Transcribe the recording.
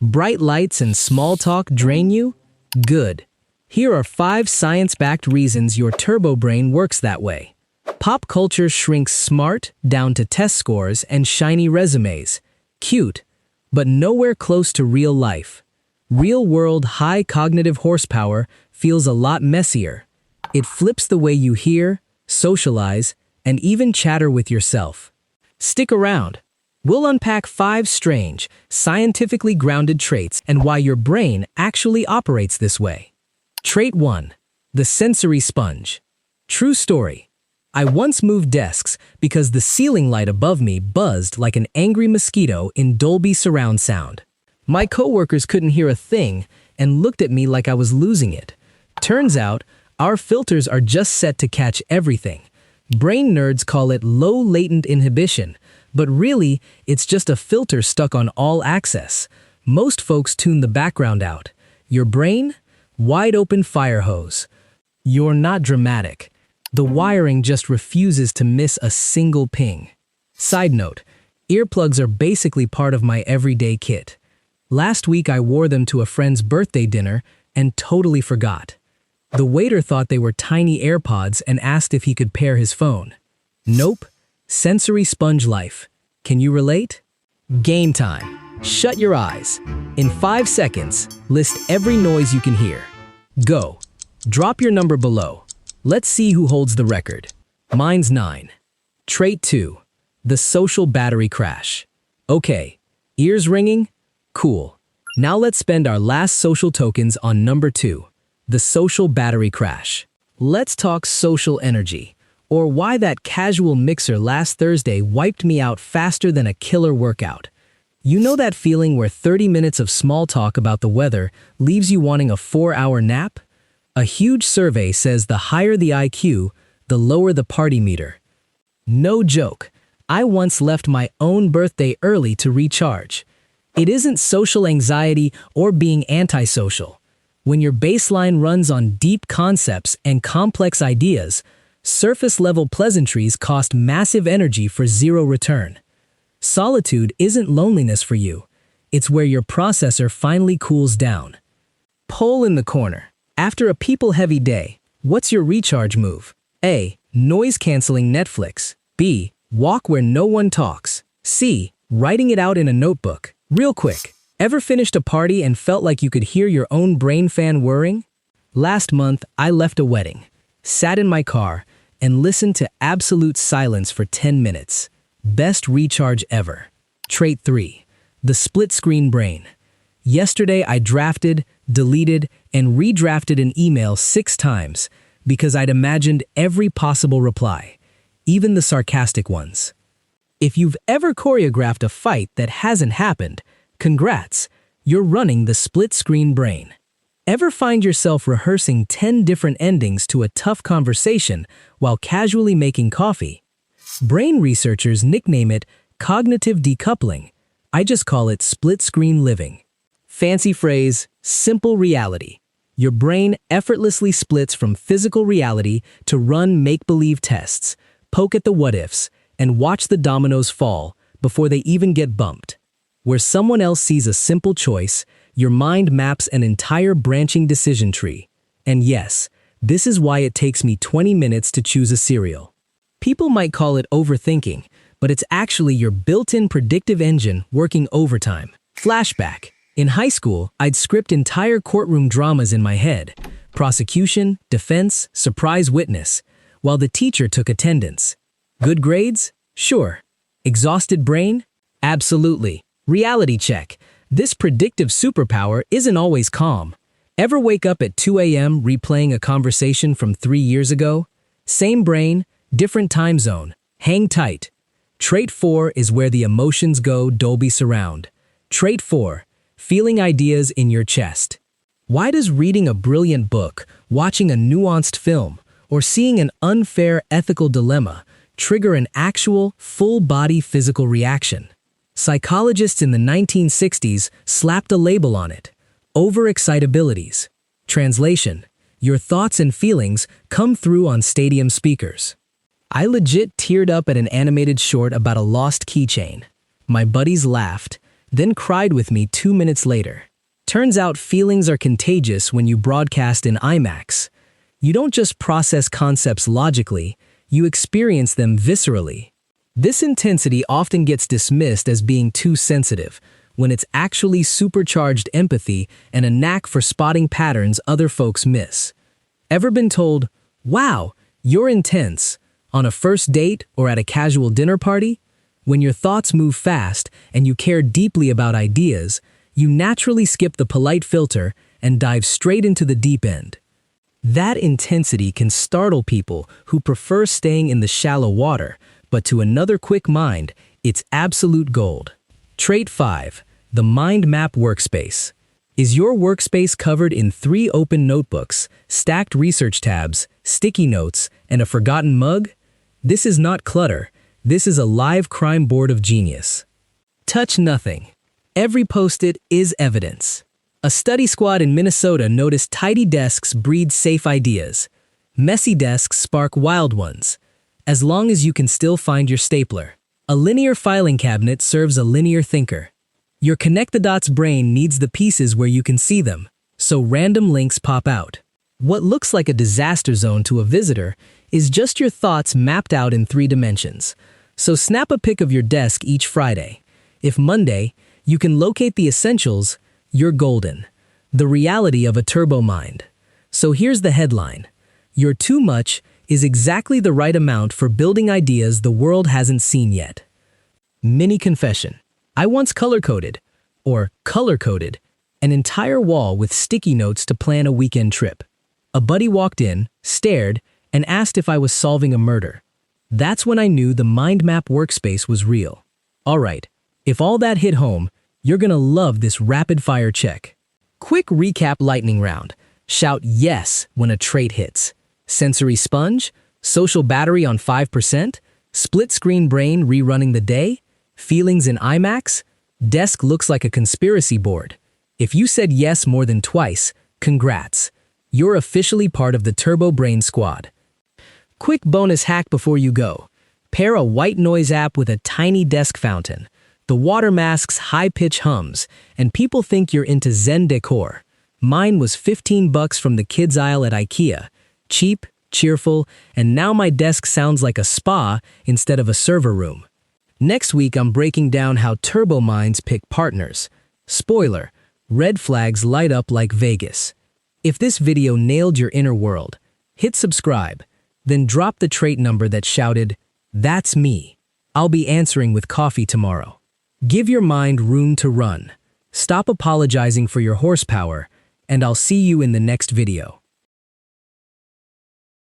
Bright lights and small talk drain you? Good. Here are 5 science-backed reasons your turbo brain works that way. Pop culture shrinks smart down to test scores and shiny resumes. Cute, but nowhere close to real life. Real-world high cognitive horsepower feels a lot messier. It flips the way you hear, socialize, and even chatter with yourself. Stick around. We'll unpack 5 strange, scientifically grounded traits and why your brain actually operates this way. Trait 1. The sensory sponge. True story. I once moved desks because the ceiling light above me buzzed like an angry mosquito in Dolby surround sound. My coworkers couldn't hear a thing and looked at me like I was losing it. Turns out, our filters are just set to catch everything. Brain nerds call it low latent inhibition, but really, it's just a filter stuck on all access. Most folks tune the background out. Your brain? Wide open fire hose. You're not dramatic. The wiring just refuses to miss a single ping. Side note, earplugs are basically part of my everyday kit. Last week I wore them to a friend's birthday dinner and totally forgot. The waiter thought they were tiny AirPods and asked if he could pair his phone. Nope. Sensory sponge life. Can you relate? Game time. Shut your eyes. In 5 seconds, list every noise you can hear. Go. Drop your number below. Let's see who holds the record. Mine's 9. Trait 2. The social battery crash. Okay, ears ringing? Cool. Now let's spend our last social tokens on number 2. The social battery crash. Let's talk social energy, or why that casual mixer last Thursday wiped me out faster than a killer workout. You know that feeling where 30 minutes of small talk about the weather leaves you wanting a 4-hour nap? A huge survey says the higher the IQ, the lower the party meter. No joke, I once left my own birthday early to recharge. It isn't social anxiety or being antisocial. When your baseline runs on deep concepts and complex ideas, surface-level pleasantries cost massive energy for zero return. Solitude isn't loneliness for you. It's where your processor finally cools down. Poll in the corner. After a people-heavy day, what's your recharge move? A. Noise-canceling Netflix. B. Walk where no one talks. C. Writing it out in a notebook. Real quick, ever finished a party and felt like you could hear your own brain fan whirring? Last month, I left a wedding, sat in my car, and listened to absolute silence for 10 minutes. Best recharge ever. Trait 3. The split-screen brain. Yesterday, I drafted, deleted, and redrafted an email 6 times because I'd imagined every possible reply, even the sarcastic ones. If you've ever choreographed a fight that hasn't happened, congrats, you're running the split-screen brain. Ever find yourself rehearsing 10 different endings to a tough conversation while casually making coffee? Brain researchers nickname it cognitive decoupling. I just call it split-screen living. Fancy phrase, simple reality. Your brain effortlessly splits from physical reality to run make-believe tests, poke at the what-ifs, and watch the dominoes fall before they even get bumped. Where someone else sees a simple choice, your mind maps an entire branching decision tree. And yes, this is why it takes me 20 minutes to choose a cereal. People might call it overthinking, but it's actually your built-in predictive engine working overtime. Flashback. In high school, I'd script entire courtroom dramas in my head. Prosecution, defense, surprise witness, while the teacher took attendance. Good grades? Sure. Exhausted brain? Absolutely. Reality check. This predictive superpower isn't always calm. Ever wake up at 2 a.m. replaying a conversation from 3 years ago? Same brain, different time zone. Hang tight. Trait 4 is where the emotions go Dolby surround. Trait 4. Feeling ideas in your chest. Why does reading a brilliant book, watching a nuanced film, or seeing an unfair ethical dilemma trigger an actual, full-body physical reaction? Psychologists in the 1960s slapped a label on it: overexcitabilities. Translation: your thoughts and feelings come through on stadium speakers. I legit teared up at an animated short about a lost keychain. My buddies laughed, then cried with me 2 minutes later. Turns out feelings are contagious when you broadcast in IMAX. You don't just process concepts logically, you experience them viscerally. This intensity often gets dismissed as being too sensitive, when it's actually supercharged empathy and a knack for spotting patterns other folks miss. Ever been told, "Wow, you're intense," on a first date or at a casual dinner party? When your thoughts move fast and you care deeply about ideas, you naturally skip the polite filter and dive straight into the deep end. That intensity can startle people who prefer staying in the shallow water, but to another quick mind, it's absolute gold. Trait 5. The Mind-Map Workspace. Is your workspace covered in 3 open notebooks, stacked research tabs, sticky notes, and a forgotten mug? This is not clutter. This is a live crime board of genius. Touch nothing. Every post-it is evidence. A study squad in Minnesota noticed tidy desks breed safe ideas. Messy desks spark wild ones. As long as you can still find your stapler. A linear filing cabinet serves a linear thinker. Your connect-the-dots brain needs the pieces where you can see them, so random links pop out. What looks like a disaster zone to a visitor is just your thoughts mapped out in 3 dimensions. So snap a pic of your desk each Friday. If Monday, you can locate the essentials, you're golden. The reality of a turbo mind. So here's the headline. Your too much is exactly the right amount for building ideas the world hasn't seen yet. Mini confession. I once color-coded an entire wall with sticky notes to plan a weekend trip. A buddy walked in, stared, and asked if I was solving a murder. That's when I knew the Mind-Map Workspace was real. Alright, if all that hit home, you're gonna love this rapid-fire check. Quick recap lightning round. Shout yes when a trait hits. Sensory sponge? Social battery on 5%? Split-screen brain rerunning the day? Feelings in IMAX? Desk looks like a conspiracy board. If you said yes more than twice, congrats. You're officially part of the Turbo Brain Squad. Quick bonus hack before you go. Pair a white noise app with a tiny desk fountain. The water masks high-pitch hums, and people think you're into Zen decor. Mine was $15 from the kids aisle at IKEA. Cheap, cheerful, and now my desk sounds like a spa instead of a server room. Next week, I'm breaking down how turbo minds pick partners. Spoiler, red flags light up like Vegas. If this video nailed your inner world, hit subscribe, then drop the trait number that shouted, "That's me." I'll be answering with coffee tomorrow. Give your mind room to run. Stop apologizing for your horsepower, and I'll see you in the next video.